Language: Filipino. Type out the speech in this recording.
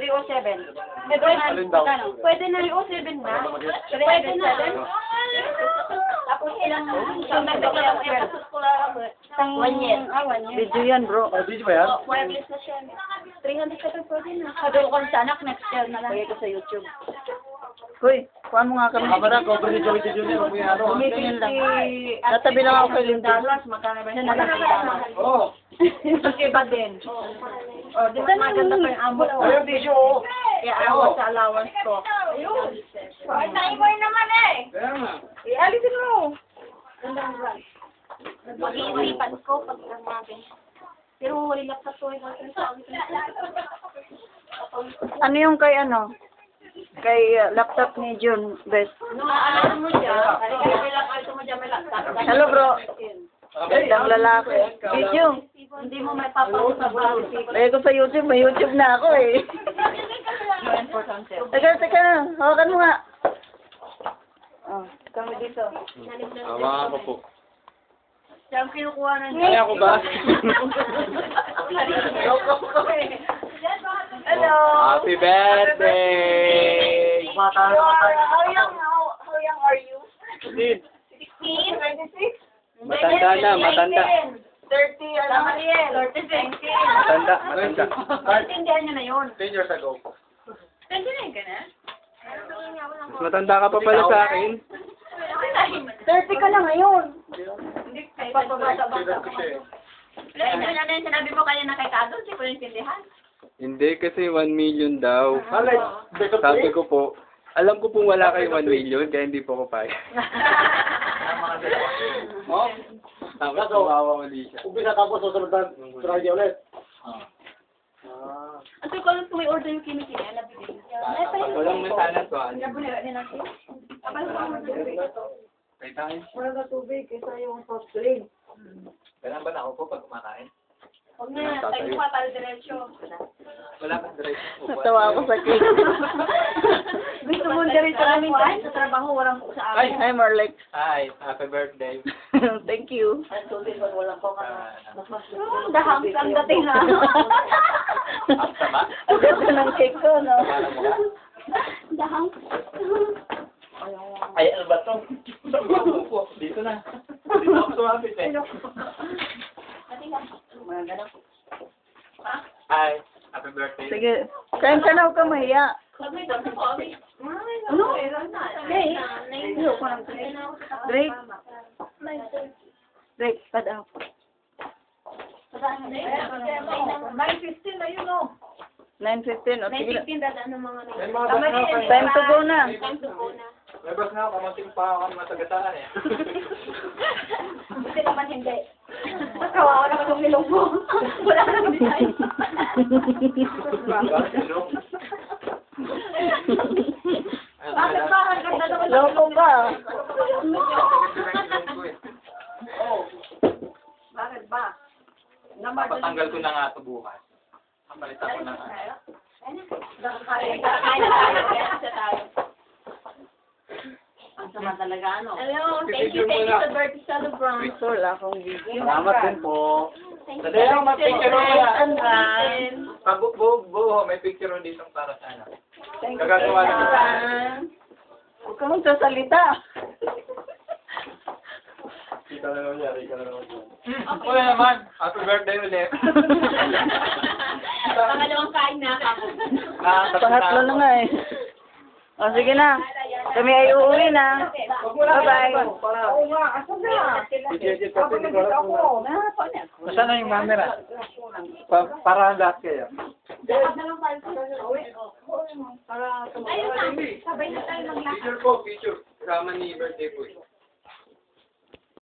307. Alin daw? Pwede na 307 na. Pwede na. Tapos ilang isang 1 year. 1 year. Video yan, bro. Video ba yan? Wireless na siya. 300 ka pwede na. Sabi ko sa anak, next year na lang. Lagay ko sa YouTube. Hoy, kuhaan mo nga kami. Kamara, cover ni Joey Junior. Huwag mo yan, ano. Ganyan lang. Natabi lang ako kay Linda. Magkano ba siya? Oo. Mag-iba din. Oh, di ba maganda pa yung amo ko? Ayun, tissue. Oo. Kaya awas sa allowance ko. Ayun. Ay, naimoy naman eh. Kaya nga. Alisin mo. Mag-iipan ko pag namin. Pero wala laptop ko. Ano yung kay ano? Kay laptop ni June, best. Ano mo dyan? May laptop. Hello, bro. Gandang lalaki. Video. Hindi mo may papakot sa bawat Lagay ko sa YouTube. May YouTube na ako eh. Teka. Hawakan mo nga. Oh, kami dito. Tama ko po. Diyan kinukuha na niya. Kaya ko ba? Hello. Happy birthday! How young are you? 16. 16? 26? Matanda na, matanda. 30, ano? 36. Matanda. 30 niya na yun. 10 years ago. 29 ka na? Mas matanda ka pa pala sa akin. 30 ka na ngayon. Hindi kayo. Sinabi mo kaya na kay Kado, hindi ko naintindihan. Hindi, kasi 1 million daw. Alay, Sabi ko po, alam ko pong wala kayo 1 million, kaya hindi po ko payag. Oh? Tapos tumawa uli siya. Umpisa tapos susunod na Friday ulit. Ang ko lang kung may order yung kinikina, nabili. Walang masalan to. Nabunira din natin. Kaya tayo. Wala na tubig kaysa yung soft drink. Kailan ba na ako po pag kumakain? Huwag na, tayo pa tayo diretsyo. Wala kang diretso. Natawa ako sa cake. Gusto mo diretso namin sa trabaho, walang sa amin. Hi, Marlex. Hi, happy birthday. Thank you. Dahang ang dating na. Ang sama? Ang ganda ng cake ko, no? Para mo ka? Dahang. Ay, ano ba to? Dito na. Dito ako sumapit eh. Hi, happy birthday. Sige. Kain ka na, huwag ka mahiya. Ano? Hey. Drake. Drake, pad out. 9:15 na yun, oh. 9:15. O, sige na. 9:15 dadaan ng mga May mga bas na ako. Time to go na. Time to go na. May bas na ako. Kamanting pa ako ng matagataan eh. Hindi naman hindi. Kawawa naman yung ilong mo. Wala nang design. Bakit ba? Ang ganda naman. Loko ka. Bakit ba? Papatanggal ko na nga ito bukas. Kapalitan ko na nga. Kain na tayo. Ang sama talaga, ano? Hello, thank you sa birthday celebrant. So, wala akong video. Salamat din po. Thank Dali lang, may picture mo yan. you. Pag buo, may picture mo dito para sa ano. Thank you. Gagagawa lang. Huwag ka magsasalita. Kita na naman yan. Kita na naman yan. Wala naman. Happy birthday ulit. Pangalawang kain na ako. Pangatlo na nga eh. O, sige na. Kami ay uuwi na. Bye-bye. Oo nga. Asan na? Sige, kasi hindi ko alam. Nasaan na yung camera? Para lahat kayo. Ayun na, sabay na tayo mag-lakad. Picture po, picture. Kasama ni birthday po.